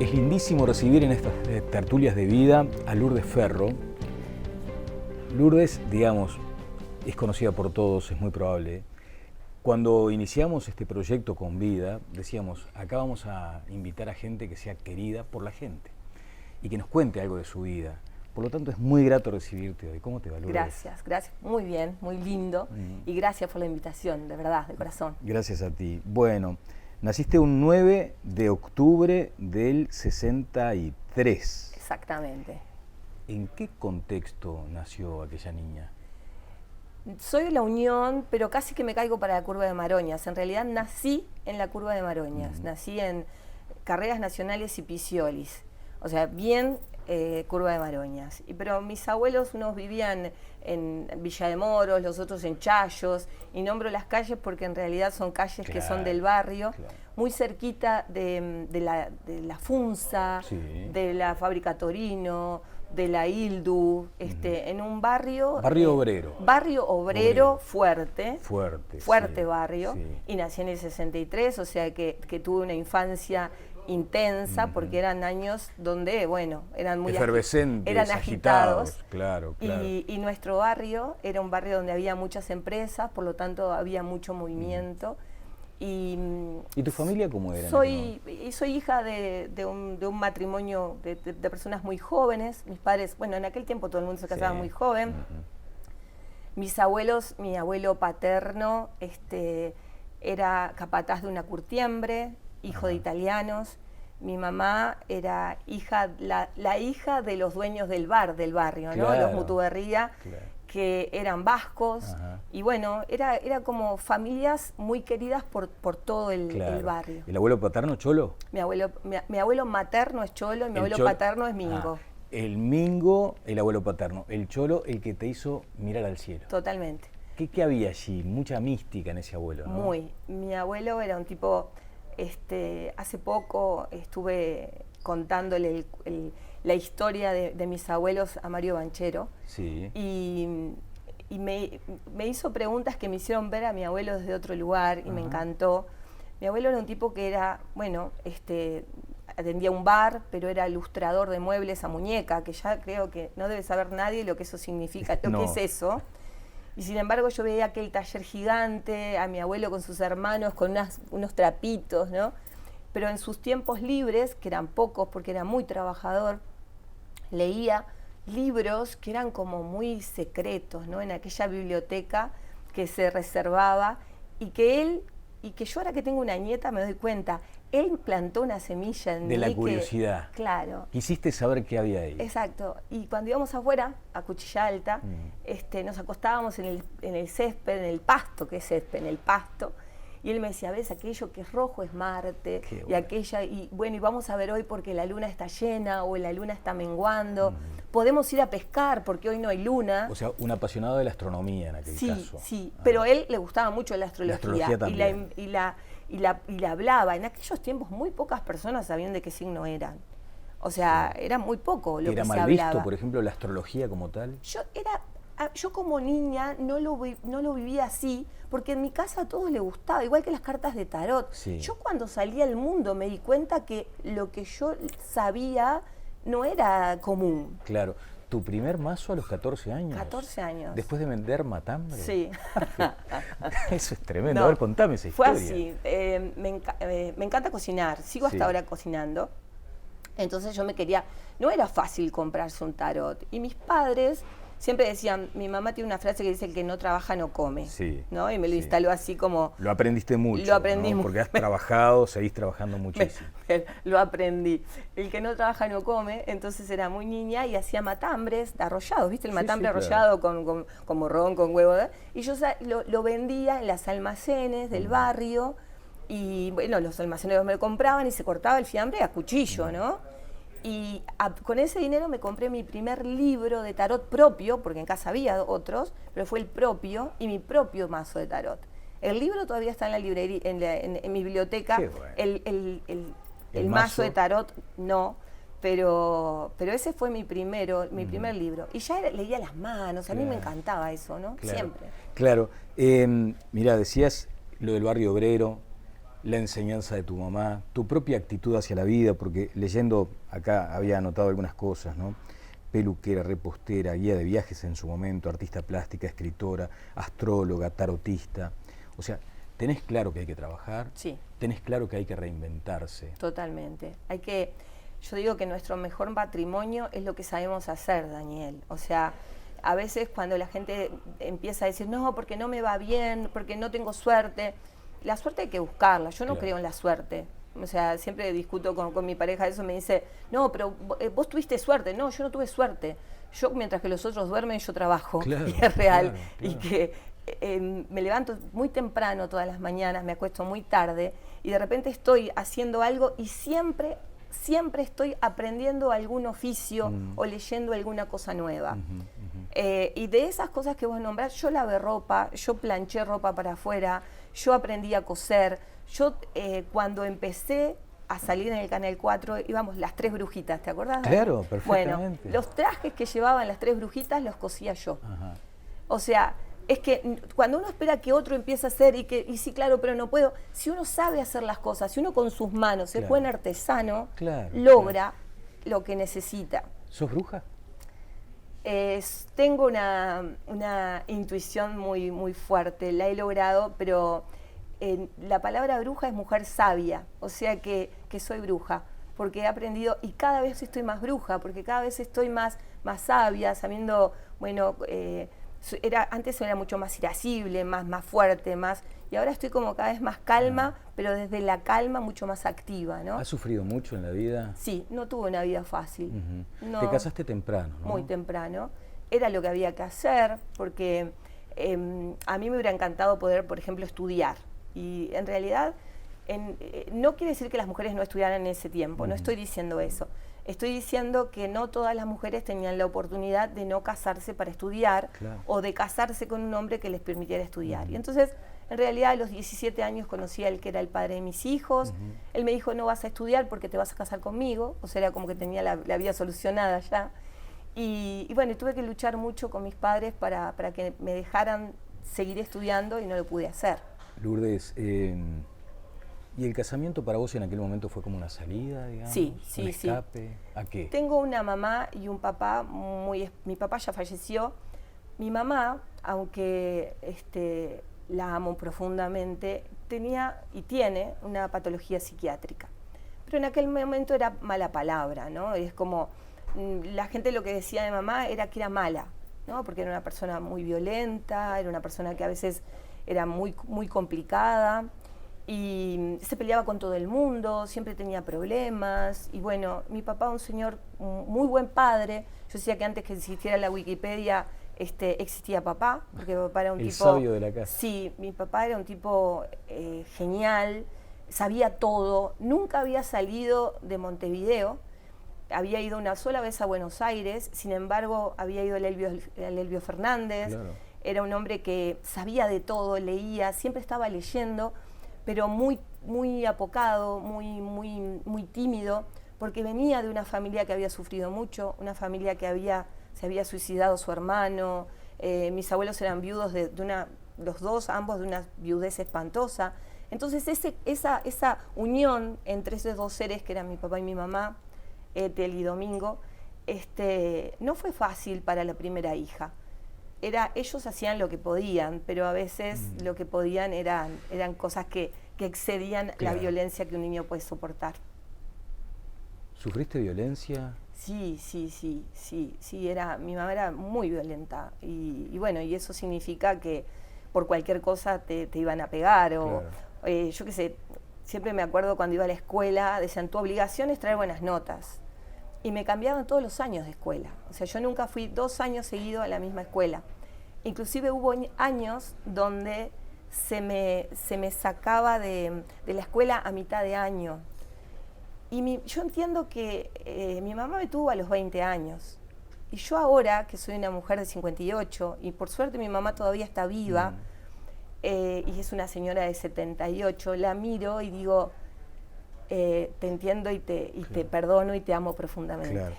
Es lindísimo recibir en estas tertulias de vida a Lourdes Ferro. Lourdes, digamos, es conocida por todos, es muy probable. Cuando iniciamos este proyecto con Vida, decíamos, acá vamos a invitar a gente que sea querida por la gente y que nos cuente algo de su vida. Por lo tanto, es muy grato recibirte hoy. ¿Cómo te va, Lourdes? Gracias. Muy bien, muy lindo. Y gracias por la invitación, de verdad, de corazón. Gracias a ti. Bueno, naciste un 9 de octubre del 63. Exactamente. ¿En qué contexto nació aquella niña? Soy de la Unión, pero casi que me caigo para la curva de Maroñas. En realidad nací en la curva de Maroñas. Nací en Carreras Nacionales y Piciolis. O sea, bien curva de Maroñas. Pero mis abuelos, unos vivían en Villa de Moros, los otros en Chayos. Y nombro las calles porque en realidad son calles que son del barrio. Muy cerquita de la Funza, de la Fábrica Torino, de la Ildu, en un barrio... Barrio obrero. Barrio obrero fuerte. Fuerte barrio. Sí. Y nací en el 63, o sea que tuve una infancia intensa, porque eran años donde, bueno, eran muy efervescentes, eran agitados. Claro. Y nuestro barrio era un barrio donde había muchas empresas, por lo tanto había mucho movimiento. ¿Y tu familia cómo era? Soy hija de un matrimonio de personas muy jóvenes. Mis padres, bueno, en aquel tiempo todo el mundo se casaba muy joven. Mis abuelos, mi abuelo paterno era capataz de una curtiembre, hijo de italianos. Mi mamá era la hija de los dueños del barrio, ¿no? Los Mutuberría, que eran vascos. Y bueno, era como familias muy queridas por todo el barrio. ¿El abuelo paterno cholo? Mi abuelo materno es cholo y mi abuelo paterno es mingo. El mingo, el abuelo paterno. El cholo, el que te hizo mirar al cielo. Totalmente. ¿Qué había allí? Mucha mística en ese abuelo, ¿no? Muy. Mi abuelo era un tipo... hace poco estuve contándole la historia de mis abuelos a Mario Banchero. Sí. Y me hizo preguntas que me hicieron ver a mi abuelo desde otro lugar y me encantó. Mi abuelo era un tipo que era, bueno, atendía un bar, pero era ilustrador de muebles a muñeca, que ya creo que no debe saber nadie lo que eso significa, lo que es eso. Y sin embargo yo veía aquel taller gigante, a mi abuelo con sus hermanos, con unos trapitos, ¿no? Pero en sus tiempos libres, que eran pocos porque era muy trabajador, leía libros que eran como muy secretos, ¿no? En aquella biblioteca que se reservaba y que yo ahora que tengo una nieta me doy cuenta, él plantó una semilla en mí. De la curiosidad. Claro. Quisiste saber qué había ahí. Exacto. Y cuando íbamos afuera, a Cuchilla Alta, nos acostábamos en el césped, en el pasto, que es césped, en el pasto, y él me decía, ves, aquello que es rojo es Marte, y aquella, y bueno, y vamos a ver hoy porque la luna está llena o la luna está menguando. Podemos ir a pescar porque hoy no hay luna. O sea, un apasionado de la astronomía en aquel caso. Sí, pero a él le gustaba mucho la astrología también. y la hablaba. En aquellos tiempos muy pocas personas sabían de qué signo eran. O sea, era muy poco lo que se hablaba. ¿Era mal visto, por ejemplo, la astrología como tal? Yo como niña no lo vivía así, porque en mi casa a todos les gustaba, igual que las cartas de tarot. Yo cuando salí al mundo me di cuenta que lo que yo sabía no era común. Claro. ¿Tu primer mazo a los 14 años? 14 años. ¿Después de vender matambre? Sí. Eso es tremendo. A ver, contame esa historia. Fue así. Me encanta cocinar. Sigo hasta ahora cocinando. Entonces no era fácil comprarse un tarot. Y mis padres siempre decían, mi mamá tiene una frase que dice, el que no trabaja no come. ¿No? Y me lo instaló así como... Lo aprendiste mucho. Lo aprendí mucho. Porque has trabajado, seguís trabajando muchísimo. Lo aprendí. El que no trabaja no come. Entonces era muy niña y hacía matambres arrollados, ¿viste? El matambre arrollado con morrón, con huevo. Y yo lo vendía en los almacenes del barrio. Y bueno, los almaceneros me lo compraban y se cortaba el fiambre a cuchillo, ¿no? Y con ese dinero me compré mi primer libro de tarot propio, porque en casa había otros, pero fue el propio y mi propio mazo de tarot. El libro todavía está en la librería, en mi biblioteca. Qué bueno. El mazo de tarot no, pero ese fue mi primer libro. Y ya leía las manos, a mí me encantaba eso, ¿no? Siempre. Claro. Mirá, decías lo del barrio obrero. la enseñanza de tu mamá, tu propia actitud hacia la vida, porque leyendo acá había anotado algunas cosas, ¿no? Peluquera, repostera, guía de viajes en su momento, artista plástica, escritora, astróloga, tarotista. O sea, tenés claro que hay que trabajar, Sí. tenés claro que hay que reinventarse. Totalmente. Yo digo que nuestro mejor patrimonio es lo que sabemos hacer, Daniel. O sea, a veces cuando la gente empieza a decir, no, porque no me va bien, porque no tengo suerte, la suerte hay que buscarla. Yo no creo en la suerte. O sea, siempre discuto con mi pareja eso, me dice, no, pero vos tuviste suerte. No, yo no tuve suerte. Yo, mientras que los otros duermen, yo trabajo. Claro, y es real. claro. Y que me levanto muy temprano todas las mañanas, me acuesto muy tarde, y de repente estoy haciendo algo y siempre estoy aprendiendo algún oficio o leyendo alguna cosa nueva. Y de esas cosas que vos nombrás, yo lavé ropa, yo planché ropa para afuera, yo aprendí a coser. Yo cuando empecé a salir en el Canal 4 íbamos las 3 brujitas, ¿te acordás? Claro, perfectamente. Bueno, los trajes que llevaban las 3 brujitas los cosía yo. Ajá. O sea, es que cuando uno espera que otro empiece a hacer y sí, claro, pero no puedo, si uno sabe hacer las cosas, si uno con sus manos es buen artesano, logra lo que necesita. ¿Sos bruja? Tengo una intuición muy, muy fuerte, la he logrado, pero la palabra bruja es mujer sabia, o sea que soy bruja, porque he aprendido y cada vez estoy más bruja, porque cada vez estoy más sabia, sabiendo, bueno, antes era mucho más irascible, más fuerte, y ahora estoy como cada vez más calma, pero desde la calma mucho más activa, ¿no? ¿Has sufrido mucho en la vida? Sí, no tuve una vida fácil. No, te casaste temprano, ¿no? Muy temprano. Era lo que había que hacer, porque a mí me hubiera encantado poder, por ejemplo, estudiar. Y en realidad, no quiere decir que las mujeres no estudiaran en ese tiempo, no estoy diciendo eso. Estoy diciendo que no todas las mujeres tenían la oportunidad de no casarse para estudiar o de casarse con un hombre que les permitiera estudiar. Y entonces, en realidad, a los 17 años conocí al que era el padre de mis hijos. Él me dijo, no vas a estudiar porque te vas a casar conmigo. O sea, era como que tenía la vida solucionada ya. Y bueno, tuve que luchar mucho con mis padres para que me dejaran seguir estudiando y no lo pude hacer. Lourdes, ¿y el casamiento para vos en aquel momento fue como una salida, digamos? Sí, ¿Un escape? ¿A qué? Tengo una mamá y un papá mi papá ya falleció. Mi mamá, aunque la amo profundamente, tenía y tiene una patología psiquiátrica. Pero en aquel momento era mala palabra, ¿no? Es como, la gente lo que decía de mamá era que era mala, ¿no? Porque era una persona muy violenta, era una persona que a veces era muy, muy complicada y se peleaba con todo el mundo, siempre tenía problemas. Y bueno, mi papá, un señor, muy buen padre. Yo decía que antes que existiera la Wikipedia, existía papá, porque mi papá era un tipo... El sabio de la casa. Sí, mi papá era un tipo genial, sabía todo, nunca había salido de Montevideo, había ido una sola vez a Buenos Aires, sin embargo había ido al Elbio Fernández, era un hombre que sabía de todo, leía, siempre estaba leyendo, pero muy, muy apocado, muy tímido, porque venía de una familia que había sufrido mucho, una familia que se había suicidado su hermano, mis abuelos eran viudos los dos, ambos de una viudez espantosa. Entonces esa unión entre esos dos seres que eran mi papá y mi mamá, Ethel y Domingo, no fue fácil para la primera hija. Ellos hacían lo que podían, pero a veces lo que podían eran cosas que excedían la violencia que un niño puede soportar. ¿Sufriste violencia? Sí, mi mamá era muy violenta y bueno, y eso significa que por cualquier cosa te iban a pegar o yo qué sé, siempre me acuerdo cuando iba a la escuela, decían tu obligación es traer buenas notas y me cambiaban todos los años de escuela, o sea, yo nunca fui 2 años seguidos a la misma escuela, inclusive hubo años donde se me sacaba de la escuela a mitad de año. Y yo entiendo que mi mamá me tuvo a los 20 años. Y yo ahora, que soy una mujer de 58, y por suerte mi mamá todavía está viva, y es una señora de 78, la miro y digo, te entiendo y te perdono y te amo profundamente. Claro.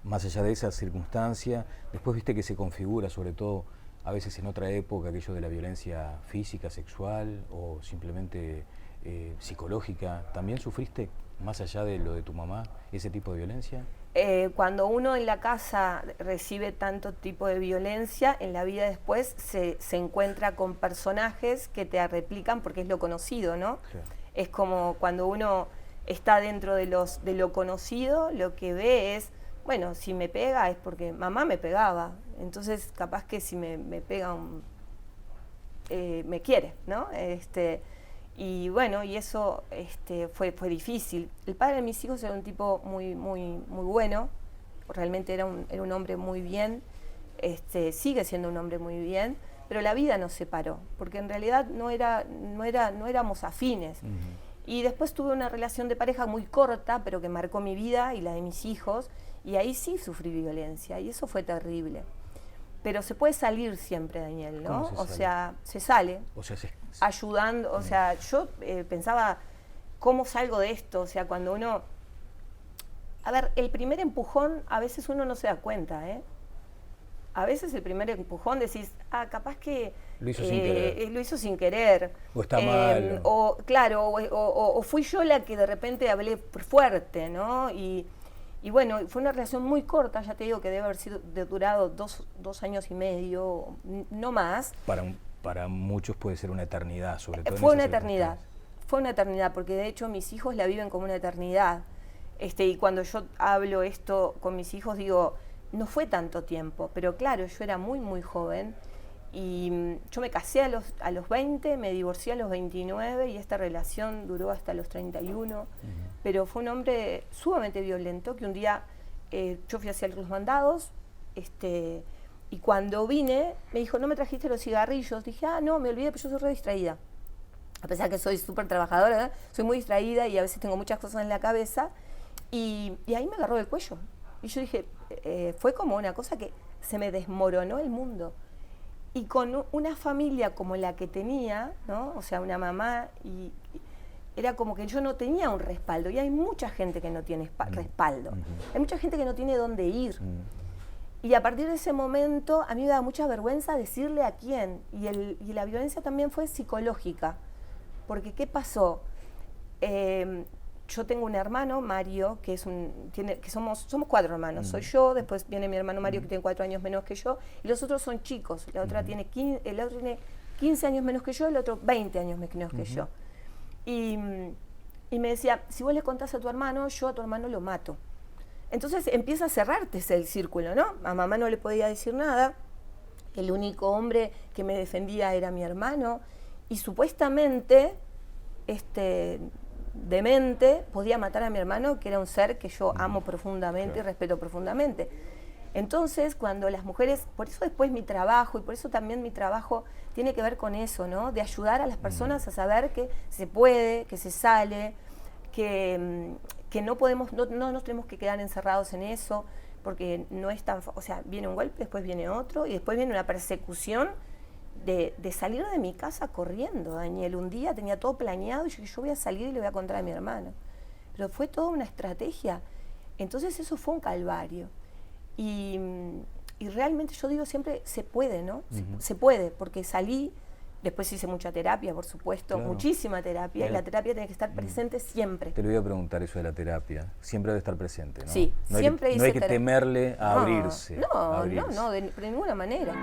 Más allá de esa circunstancia, después viste que se configura sobre todo a veces en otra época, aquello de la violencia física, sexual o simplemente psicológica. ¿También sufriste, más allá de lo de tu mamá, ese tipo de violencia? Cuando uno en la casa recibe tanto tipo de violencia, en la vida después se encuentra con personajes que te replican porque es lo conocido, ¿no? Claro. Es como cuando uno está dentro de lo conocido, lo que ve es, bueno, si me pega es porque mamá me pegaba, entonces capaz que si me pega me quiere, ¿no? Y bueno, y eso fue difícil. El padre de mis hijos era un tipo muy bueno, realmente era un hombre muy bien, sigue siendo un hombre muy bien, pero la vida nos separó, porque en realidad no éramos afines. Uh-huh. Y después tuve una relación de pareja muy corta, pero que marcó mi vida y la de mis hijos, y ahí sí sufrí violencia, y eso fue terrible. Pero se puede salir siempre, Daniel, ¿no? O sea, se sale. O sea, ayudando. O sea, yo pensaba, ¿cómo salgo de esto? O sea, cuando uno... A ver, el primer empujón, a veces uno no se da cuenta, ¿eh? A veces el primer empujón decís, capaz que... Lo hizo sin querer. Lo hizo sin querer. O está mal. O, claro, o fui yo la que de repente hablé fuerte, ¿no? Y bueno, fue una relación muy corta, ya te digo que debe haber durado dos años y medio, no más. Para muchos puede ser una eternidad, sobre todo. Fue una eternidad, porque de hecho mis hijos la viven como una eternidad. Y cuando yo hablo esto con mis hijos digo, no fue tanto tiempo, pero claro, yo era muy joven y yo me casé a los 20, me divorcié a los 29 y esta relación duró hasta los 31. Uh-huh. Pero fue un hombre sumamente violento que un día yo fui a hacer los mandados y cuando vine me dijo, ¿no me trajiste los cigarrillos? Dije, no, me olvidé, pero yo soy re distraída. A pesar que soy súper trabajadora, soy muy distraída y a veces tengo muchas cosas en la cabeza. Y ahí me agarró del cuello. Y yo dije, fue como una cosa que se me desmoronó el mundo. Y con una familia como la que tenía, ¿no? O sea, una mamá, y era como que yo no tenía un respaldo. Y hay mucha gente que no tiene respaldo. Uh-huh. Hay mucha gente que no tiene dónde ir. Uh-huh. Y a partir de ese momento, a mí me da mucha vergüenza decirle a quién. Y la violencia también fue psicológica. Porque, ¿qué pasó? Yo tengo un hermano, Mario, que somos 4 hermanos. Soy yo, después viene mi hermano Mario, que tiene 4 años menos que yo, y los otros son chicos. La otra tiene 15 años menos que yo, el otro 20 años menos que yo. Y me decía, si vos le contás a tu hermano, yo a tu hermano lo mato. Entonces empieza a cerrarte el círculo, ¿no? A mamá no le podía decir nada, el único hombre que me defendía era mi hermano, y supuestamente, demente, podía matar a mi hermano, que era un ser que yo amo profundamente y respeto profundamente. Entonces, cuando las mujeres, por eso después mi trabajo, y por eso también mi trabajo tiene que ver con eso, ¿no? De ayudar a las personas a saber que se puede, que se sale, que no nos tenemos que quedar encerrados en eso, porque no es tan, o sea, viene un golpe, después viene otro, y después viene una persecución de salir de mi casa corriendo, Daniel. Un día tenía todo planeado y yo voy a salir y le voy a contar a mi hermano. Pero fue toda una estrategia. Entonces eso fue un calvario. Y realmente yo digo siempre, se puede, ¿no? Uh-huh. Se puede, porque salí, después hice mucha terapia, por supuesto, claro. Muchísima terapia, y la terapia tiene que estar presente siempre. Te lo iba a preguntar eso de la terapia, siempre debe estar presente, ¿no? Sí, no siempre no hay que temerle a abrirse. No, de ninguna manera.